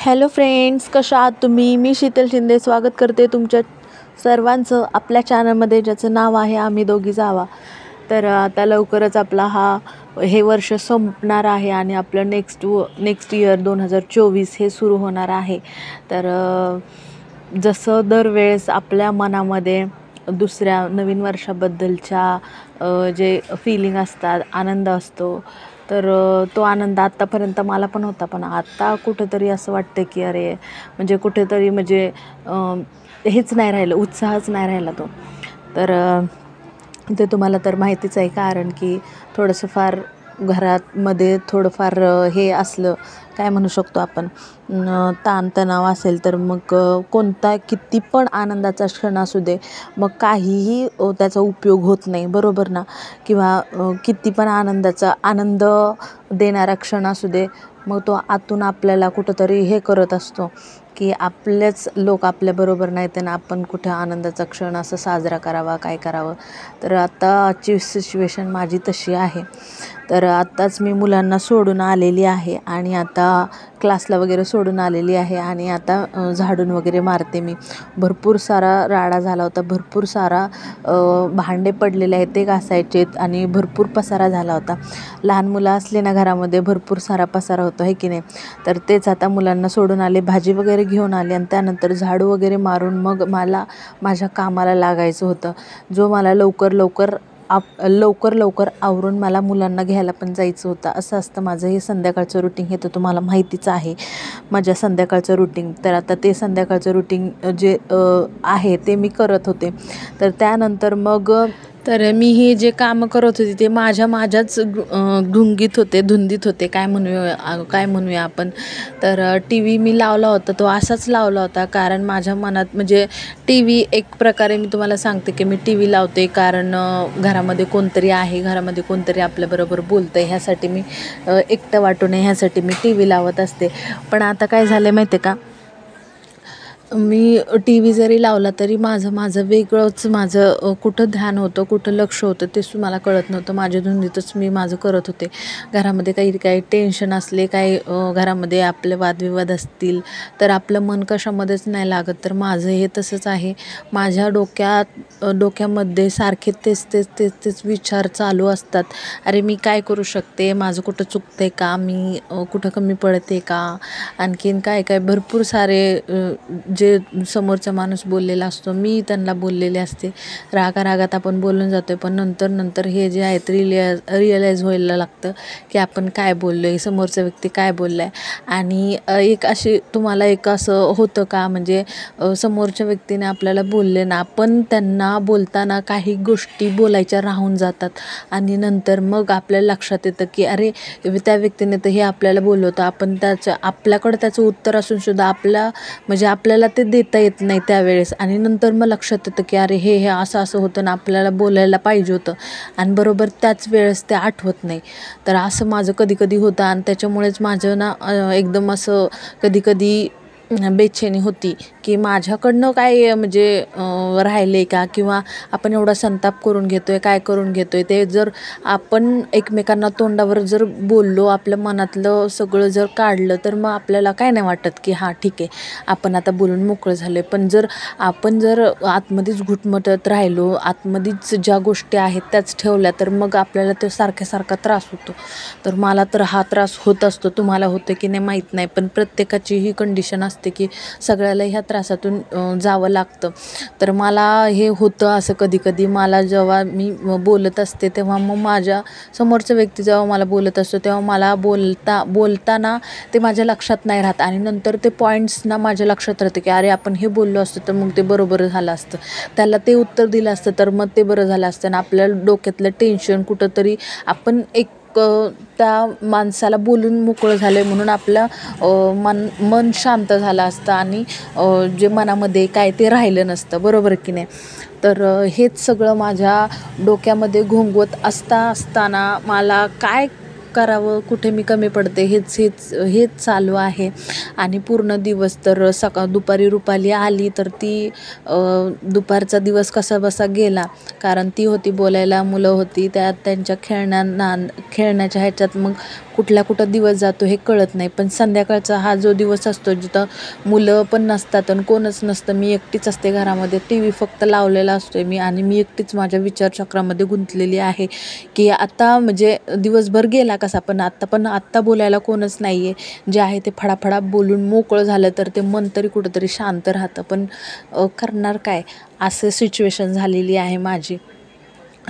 Hello friends, कशा आहात तुम्ही? मी शीतल शिंदे स्वागत करते तुमच्या सर्वांचं आपल्या चॅनलमध्ये, ज्याचं नाव आहे आम्ही दोघी जावा. तर आता लवकरच आपला हे वर्ष संपणार आहे आणि आपलं नेक्स्ट इयर 2024 हे सुरू होणार आहे. तर जसं दरवेळेस आपल्या मनामध्ये दुसऱ्या नवीन वर्षाबद्दलच्या जे फिलिंग असतात, आनंद असतो, तर तो आनंद आत्तापर्यंत मला पण होता. पण आत्ता कुठंतरी असं वाटतं की अरे, म्हणजे कुठेतरी म्हणजे हेच नाही राहिलं, उत्साहच नाही राहिला तो. तर ते तुम्हाला तर माहितीच आहे, कारण की थोडंसं फार घरामध्ये थोडंफार हे असलं, काय म्हणू शकतो आपण, ताणतणाव असेल तर मग कोणता किती पण आनंदाचा क्षण असू दे, मग काहीही त्याचा उपयोग होत नाही, बरोबर ना? किंवा किती पण आनंद देणारा क्षण असू दे, मग तो आतून आपल्याला कुठंतरी हे करत असतो की आपलेच लोक आपल्याबरोबर नाहीत आणि आपण कुठं आनंदाचा क्षण असं साजरा करावा, काय करावं. तर आत्ताची सिच्युएशन माझी तशी आहे. तर आत्ताच मी मुलांना सोडून आलेली आहे आणि आता क्लासला वगैरे सोडून आलेली आहे आणि आता झाडून वगैरे मारते मी. भरपूर सारा राडा झाला होता, भरपूर सारा भांडे पडलेले आहेत ते घासायचेत आणि भरपूर पसारा झाला होता. लहान मुलं असले ना घरामध्ये, भरपूर सारा पसारा होतो, आहे की नाही? तर तेच आता मुलांना सोडून आले, भाजी वगैरे घेऊन आले आणि त्यानंतर झाडू वगैरे मारून मग मला माझ्या कामाला लागायचं होतं, जो मला लवकर लवकर आवरून मला मुलांना घ्यायला पण जायचं होतं. असं असतं माझं हे संध्याकाळचं रुटीन. हे तर तुम्हाला माहितीच आहे माझ्या संध्याकाळचं रुटीन. तर आता ते संध्याकाळचं रुटीन जे आहे ते मी करत होते. तर त्यानंतर मग मी हे जे कामं करत होते ते माझ्याच धुंदीत होते, काय म्हणूया आपण. तर टी व्ही मी लावला होता, तो असाच लावला होता कारण माझ्या मनात, म्हणजे टी व्ही एक प्रकारे मी तुम्हाला सांगते की मी टी व्ही लावते कारण घरामध्ये कोणतरी आहे, घरामध्ये कोणतरी आपल्याबरोबर बोलतं आहे, ह्यासाठी मी एकटं वाटू नये ह्यासाठी मी टी व्ही लावत असते. पण आता काय झालं माहिती आहे का, मी टी व्ही जरी लावला तरी माझं वेगळंच, माझं कुठं ध्यान होतं, कुठं लक्ष होतं ते मला कळत नव्हतं. माझ्या धुंदीतच मी माझं करत होते. घरामध्ये काही टेन्शन असले, काही घरामध्ये आपले वादविवाद असतील तर आपलं मन कशामध्येच नाही लागत. तर माझं हे तसंच आहे. माझ्या डोक्यामध्ये सारखे तेच विचार चालू असतात. अरे, मी काय करू शकते, माझं कुठं चुकतं का, मी कुठं कमी पडते का, आणखीन काय भरपूर सारे जे समोरचा माणूस बोललेला असतो, मी त्यांना बोललेले असते. रागात आपण बोलून जातो, पण नंतर हे जे आहे ते रिअलाईज व्हायला लागतं की आपण काय बोललो आहे, समोरचा व्यक्ती काय बोलला आहे. आणि तुम्हाला एक असं होतं का, म्हणजे समोरच्या व्यक्तीने आपल्याला बोलले ना, आपण त्यांना बोलताना काही गोष्टी बोलायच्या राहून जातात आणि नंतर मग आपल्याला लक्षात येतं की अरे, त्या व्यक्तीने तर हे आपल्याला बोललं होतं, आपण आपल्याकडं त्याचं उत्तर असून सुद्धा आपल्याला ते देता येत नाही त्यावेळेस. आणि नंतर मग लक्षात येतं की अरे, हे असं होतं ना, आपल्याला बोलायला पाहिजे होतं, आणि बरोबर त्याच वेळेस ते आठवत नाही. तर असं माझं कधी होतं आणि त्याच्यामुळेच माझं ना एकदम असं कधी बेचैनी होती की माझ्याकडनं काय म्हणजे राहिले का, किंवा आपण एवढा संताप करून घेतोय, काय करून घेतोय. ते जर आपण एकमेकांना तोंडावर जर बोललो, आपल्या मनातलं सगळं जर काढलं, तर मग आपल्याला काय नाही वाटत की हां ठीक आहे, आपण आता बोलून मोकळं झालं. पण आपण जर आतमध्येच घुटमटत राहिलो, आतमध्येच ज्या गोष्टी आहेत त्याच ठेवल्या, तर मग आपल्याला ते सारखा त्रास होतो. तर मला तर हा त्रास होत असतो. तुम्हाला होतं की नाही माहीत नाही, पण प्रत्येकाची ही कंडिशन असते की सगळ्याला ह्या त्रासातून जावं लागतं. तर मला हे होतं असं कधी मला जेव्हा मी बोलत असते, तेव्हा मग माझ्या समोरचा व्यक्ती जेव्हा मला बोलत असतो, तेव्हा मला बोलताना ते माझ्या लक्षात नाही राहत आणि नंतर ते पॉईंट्स ना माझ्या लक्षात राहते की अरे, आपण हे बोललो असतं तर मग ते बरोबर झालं असतं, त्याला ते उत्तर दिलं असतं तर मग ते बरं झालं असतं. आणि आपल्या डोक्यातलं टेन्शन कुठंतरी आपण त्या माणसाला बोलून मोकळं झालं म्हणून आपलं मन शांत झालं असतं आणि जे मनामध्ये काय ते राहिलं नसतं, बरोबर की नाही? तर हेच सगळं माझ्या डोक्यामध्ये घोंगवत असताना मला काय करावं, कुठे मी कमी पडते, हेच चालू आहे. आणि पूर्ण दिवस तर दुपारी रुपाली आली तर ती दुपारचा दिवस कसा बसा गेला, कारण ती होती बोलायला, मुलं होती त्यांच्या खेळण्याच्या ह्याच्यात मग कुठं दिवस जातो हे कळत नाही. पण संध्याकाळचा हा जो दिवस असतो जिथं मुलं पण नसतात आणि कोणच नसतं, मी एकटीच असते घरामध्ये, टी व्ही फक्त लावलेला असतो मी आणि मी एकटीच माझ्या विचारचक्रामध्ये गुंतलेली आहे की आता म्हणजे दिवसभर गेला कसा, पण आत्ता बोलायला कोणच नाही आहे. जे आहे ते फडाफडा बोलून मोकळं झालं तर ते मन तरी कुठंतरी शांत राहतं. पण करणार काय, असं सिच्युएशन झालेली आहे माझी.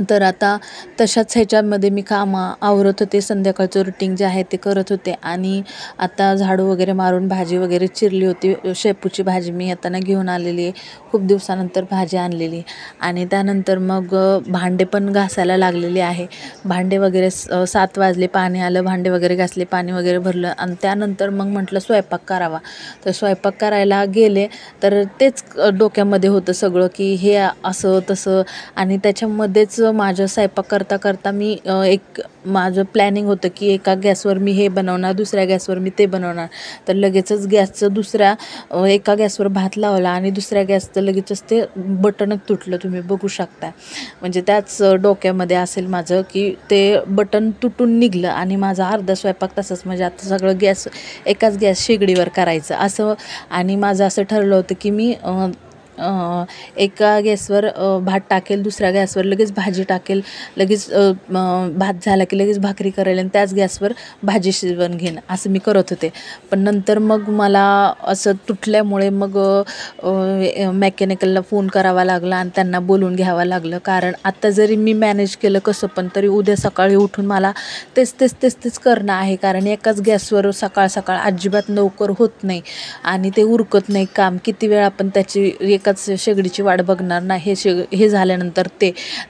तर आता तशाच ह्याच्यामध्ये मी कामं आवरत होते, संध्याकाळचं रुटीन जे आहे ते करत होते आणि आता झाडू वगैरे मारून भाजी वगैरे चिरली होती. शेपूची भाजी मी येताना घेऊन आलेली आहे, खूप दिवसानंतर भाजी आणलेली. आणि त्यानंतर मग भांडे पण घासायला लागलेली आहे. भांडे वगैरे 7 वाजले, पाणी आलं, भांडे वगैरे घासले, पाणी वगैरे भरलं आणि त्यानंतर मग म्हटलं स्वयंपाक करावा. तर स्वयंपाक करायला गेले तर तेच डोक्यामध्ये होतं सगळं की हे असं तसं. आणि त्याच्यामध्येच माझं स्वयंपाक करता करता मी एक माझं प्लॅनिंग होतं की एका गॅसवर मी हे बनवणार, दुसऱ्या गॅसवर मी ते बनवणार. तर लगेचच गॅसचं एका गॅसवर भात लावला आणि दुसऱ्या गॅसचं लगेचच ते बटनच तुटलं, तुम्ही बघू शकता. म्हणजे त्याच डोक्यामध्ये असेल माझं की ते बटन तुटून निघलं आणि माझा अर्धा स्वयंपाक तसंच. म्हणजे आता सगळं एकाच गॅस शेगडीवर करायचं असं. आणि माझं असं ठरलं होतं की मी एका गॅसवर भात टाकेल, दुसऱ्या गॅसवर लगेच भाजी टाकेल, लगेच भात झाला की लगेच भाकरी करेल आणि त्याच गॅसवर भाजी शिजवून घेईन, असं मी करत होते. पण नंतर मग मला असं तुटल्यामुळे मग मेकॅनिकलला फोन करावा लागला आणि त्यांना बोलून घ्यावं लागलं. कारण आता जरी मी मॅनेज केलं कसं पण, तरी उद्या सकाळी उठून मला तेच करणं आहे. कारण एकाच गॅसवर सकाळ सकाळ अजिबात लवकर होत नाही आणि ते उरकत नाही काम. किती वेळ आपण त्याची एकाच शेगडीची वाट बघणार ना. हे झाल्यानंतर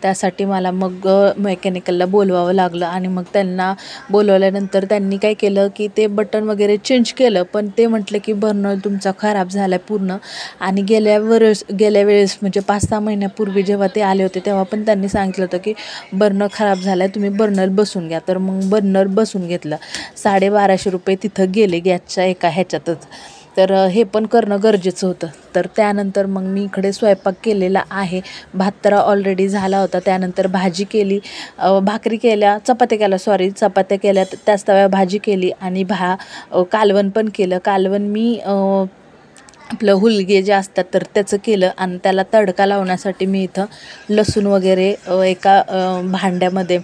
त्यासाठी मला मग मेकॅनिकलला बोलवावं लागलं. आणि मग त्यांना बोलवल्यानंतर त्यांनी काय केलं की ते बटन वगैरे चेंज केलं. पण ते म्हटलं की बर्नर तुमचा खराब झाला आहे पूर्ण. आणि गेल्या वेळेस म्हणजे 5-6 महिन्यापूर्वी जेव्हा ते आले होते तेव्हा पण त्यांनी सांगितलं होतं की बर्नर खराब झाला आहे, तुम्ही बर्नर बसवून घ्या. तर मग बर्नर बसवून घेतलं. 1250 रुपये तिथं गेले गॅसच्या एका ह्याच्यातच. तर हे पण करणं गरजेचं होतं. तर त्यानंतर मग मी इकडे स्वयंपाक केलेला आहे. भात तर ऑलरेडी झाला होता. त्यानंतर भाजी केली, भाकरी केल्या, चपात्या केल्या, त्याच तव्यावर भाजी केली आणि कालवण पण केलं. कालवण मी आपलं हुलगे जे असतात तर त्याचं केलं. आणि त्याला तडका लावण्यासाठी मी इथं लसूण वगैरे एका भांड्यामध्ये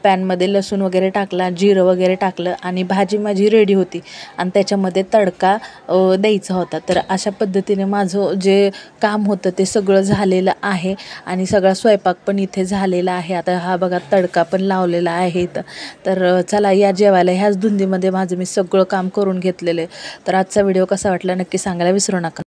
पॅनमध्ये लसूण वगैरे टाकला, जिरं वगैरे टाकलं आणि भाजी माझी रेडी होती आणि त्याच्यामध्ये तडका द्यायचा होता. तर अशा पद्धतीने माझं जे काम होतं ते सगळं झालेलं आहे आणि सगळा स्वयंपाक पण इथे झालेला आहे. आता हा बघा तडका पण लावलेला आहे इथं. तर चला या जेवायला. ह्याच धुंदीमध्ये माझं मी सगळं काम करून घेतलेलं आहे. तर आजचा व्हिडिओ कसा वाटला नक्की सांगायला विसरू नका.